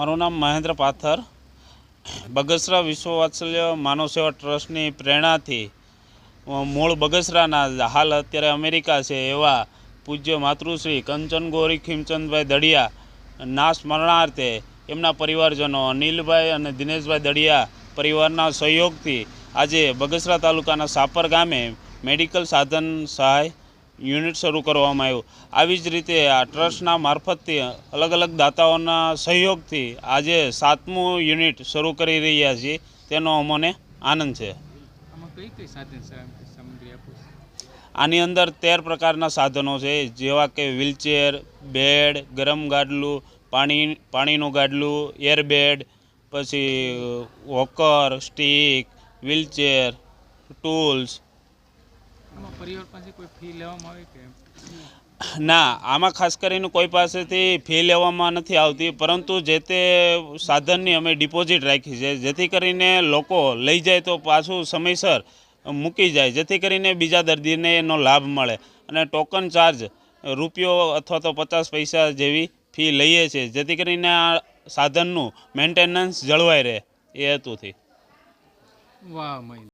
મારું નામ મહેન્દ્ર પાથર. બગસરા વિશ્વ વાત્સલ્ય માનવ સેવા ટ્રસ્ટની પ્રેરણાથી મૂળ બગસરાના, હાલ અત્યારે અમેરિકા છે એવા પૂજ્ય માતૃશ્રી કંચન ગૌરી ખીમચંદભાઈ દડિયા ના સ્મરણાર્થે એમના પરિવારજનો અનિલભાઈ અને દિનેશભાઈ દડિયા પરિવારના સહયોગથી આજે બગસરા તાલુકાના સાપર ગામે મેડિકલ સાધન સહાય યુનિટ શરૂ કરવામાં આવ્યું. આવી જ રીતે આ ટ્રસ્ટના મારફતથી અલગ અલગ દાતાઓના સહયોગથી આજે 7મું યુનિટ શરૂ કરી રહ્યા છીએ. તેનો અમને આનંદ છે. આની અંદર 13 પ્રકારના સાધનો છે, જેવા કે વ્હીલચેર, બેડ, ગરમ ગાડલું, પાણીનું ગાડલું, એરબેડ, પછી વોકર, સ્ટીક, વ્હીલચેર, ટૂલ્સ. પરિવાર પાસે કોઈ ફી લેવામાં આવે કે ના, આમાં ખાસ કરીને કોઈ પાસેથી ફી લેવામાં નથી આવતી, પરંતુ જે તે સાધનની અમે ડિપોઝિટ રાખી છે, જેથી કરીને લોકો લઈ જાય તો પાછું સમયસર મૂકી જાય, જેથી કરીને બીજા દર્દીને એનો લાભ મળે. અને ટોકન ચાર્જ રૂપિયો અથવા તો 50 પૈસા જેવી ફી લઈએ છીએ, જેથી કરીને આ સાધનનું મેન્ટેનન્સ જળવાઈ રહે એ હેતુથી. વાહ.